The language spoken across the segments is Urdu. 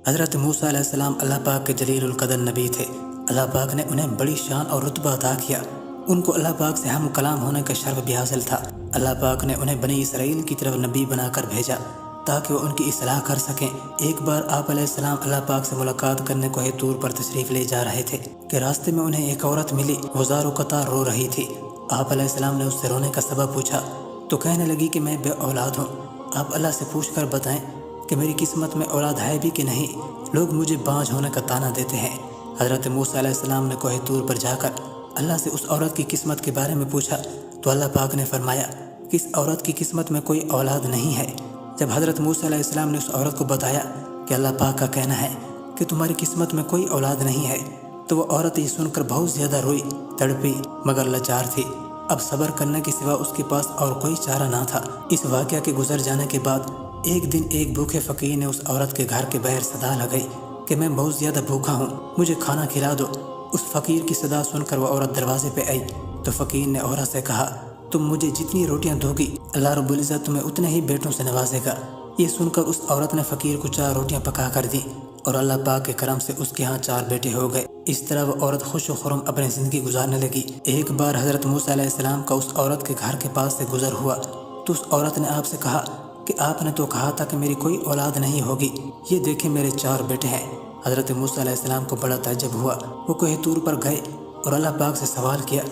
حضرت موسیٰ علیہ السلام اللہ پاک کے جلیل القدر نبی تھے۔ اللہ پاک نے انہیں بڑی شان اور رتبہ عطا کیا۔ ان کو اللہ پاک سے ہم کلام ہونے کا شرف بھی حاصل تھا۔ اللہ پاک نے انہیں بنی اسرائیل کی طرف نبی بنا کر بھیجا تاکہ وہ ان کی اصلاح کر سکیں۔ ایک بار آپ علیہ السلام اللہ پاک سے ملاقات کرنے کوہ طور پر تشریف لے جا رہے تھے کہ راستے میں انہیں ایک عورت ملی، وہ زار و قطار رو رہی تھی۔ آپ علیہ السلام نے اس سے رونے کا سبب پوچھا تو کہنے لگی کہ میں بے اولاد ہوں، آپ اللہ سے پوچھ کر بتائیں کہ میری قسمت میں اولاد ہے بھی کہ نہیں، لوگ مجھے بانجھ ہونے کا طعنہ دیتے ہیں۔ حضرت موسیٰ علیہ السلام نے کوہ طور پر جا کر اللہ سے اس عورت کی قسمت کے بارے میں پوچھا تو اللہ پاک نے فرمایا کہ اس عورت کی قسمت میں کوئی اولاد نہیں ہے۔ جب حضرت موسیٰ علیہ السلام نے اس عورت کو بتایا کہ اللہ پاک کا کہنا ہے کہ تمہاری قسمت میں کوئی اولاد نہیں ہے، تو وہ عورت یہ سن کر بہت زیادہ روئی، تڑپی، مگر لاچار تھی۔ اب صبر کرنے کے سوا اس کے پاس اور کوئی چارہ نہ تھا۔ اس واقعہ کے گزر جانے کے بعد ایک دن ایک بھوکے فقیر نے اس عورت کے گھر کے باہر صدا لگائی کہ میں بہت زیادہ بھوکا ہوں، مجھے کھانا کھلا دو۔ اس فقیر کی صدا سن کر وہ عورت دروازے پہ آئی تو فقیر نے عورت سے کہا، تم مجھے جتنی روٹیاں دو گی اللہ رب العزت تمہیں اتنے ہی بیٹوں سے نوازے گا۔ یہ سن کر اس عورت نے فقیر کو 4 روٹیاں پکا کر دی اور اللہ پاک کے کرم سے اس کے ہاں 4 بیٹے ہو گئے۔ اس طرح وہ عورت خوش و خرم اپنی زندگی گزارنے لگی۔ ایک بار حضرت موسیٰ علیہ السلام کا اس عورت کے گھر کے پاس سے گزر ہوا تو اس عورت نے آپ سے کہا کہ آپ نے تو کہا تھا کہ میری کوئی اولاد نہیں ہوگی، یہ دیکھیں میرے 4 بیٹے ہیں۔ حضرت موسیٰ علیہ السلام کو بڑا تعجب ہوا۔ وہ کوہ طور پر گئے اور اللہ پاک سے سوال کیا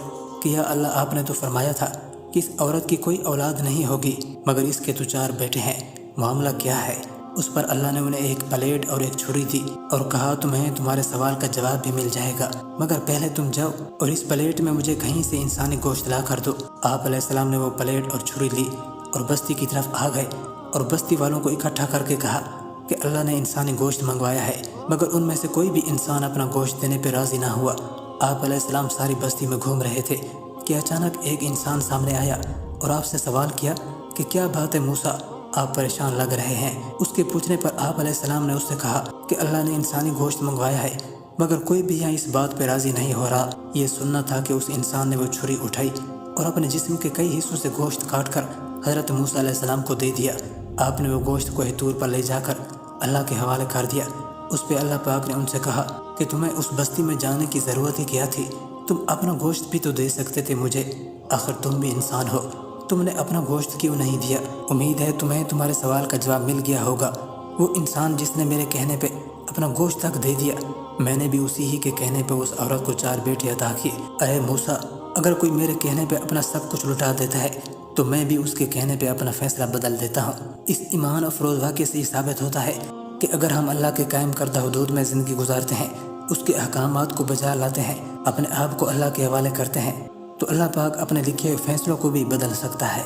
کہ یا اللہ، آپ نے تو فرمایا تھا کہ اس عورت کی کوئی اولاد نہیں ہوگی، مگر اس کے تو 4 بیٹے ہیں، معاملہ کیا ہے؟ اس پر اللہ نے انہیں ایک پلیٹ اور ایک چھری دی اور کہا تمہیں تمہارے سوال کا جواب بھی مل جائے گا، مگر پہلے تم جاؤ اور اس پلیٹ میں مجھے کہیں سے انسانی گوشت لا کر دو۔ آپ علیہ السلام نے وہ پلیٹ اور چھری لی اور بستی کی طرف آ گئے اور بستی والوں کو اکٹھا کر کے کہا کہ اللہ نے انسانی گوشت منگوایا ہے، مگر ان میں سے کوئی بھی انسان اپنا گوشت دینے پہ راضی نہ ہوا۔ آپ علیہ السلام ساری بستی میں گھوم رہے تھے کہ اچانک ایک انسان سامنے آیا اور آپ سے سوال کیا کہ کیا بات ہے موسیٰ، آپ پریشان لگ رہے ہیں؟ اس کے پوچھنے پر آپ علیہ السلام نے اس سے کہا کہ اللہ نے انسانی گوشت منگوایا ہے، مگر کوئی بھی یہاں اس بات پہ راضی نہیں ہو رہا۔ یہ سننا تھا کہ اس انسان نے وہ چھری اٹھائی اور اپنے جسم کے کئی حصوں سے گوشت کاٹ کر حضرت موسیٰ علیہ السلام کو دے دیا۔ آپ نے وہ گوشت کوہ طور پر لے جا کر اللہ کے حوالے کر دیا۔ اس پہ اللہ پاک نے ان سے کہا کہ تمہیں اس بستی میں جانے کی ضرورت ہی کیا تھی، تم اپنا گوشت بھی تو دے سکتے تھے مجھے، آخر تم بھی انسان ہو، تم نے اپنا گوشت کیوں نہیں دیا؟ امید ہے تمہیں تمہارے سوال کا جواب مل گیا ہوگا۔ وہ انسان جس نے میرے کہنے پہ اپنا گوشت تک دے دیا، میں نے بھی اسی ہی کے کہنے پہ اس عورت کو 4 بیٹے عطا کیے۔ اے موسیٰ، اگر کوئی میرے کہنے پہ اپنا سب کچھ لٹا دیتا ہے تو میں بھی اس کے کہنے پہ اپنا فیصلہ بدل دیتا ہوں۔ اس ایمان افروز واقعے سے یہ ثابت ہوتا ہے کہ اگر ہم اللہ کے قائم کردہ حدود میں زندگی گزارتے ہیں، اس کے احکامات کو بجا لاتے ہیں، اپنے آپ کو اللہ کے حوالے کرتے ہیں، تو اللہ پاک اپنے لکھے ہوئے فیصلوں کو بھی بدل سکتا ہے۔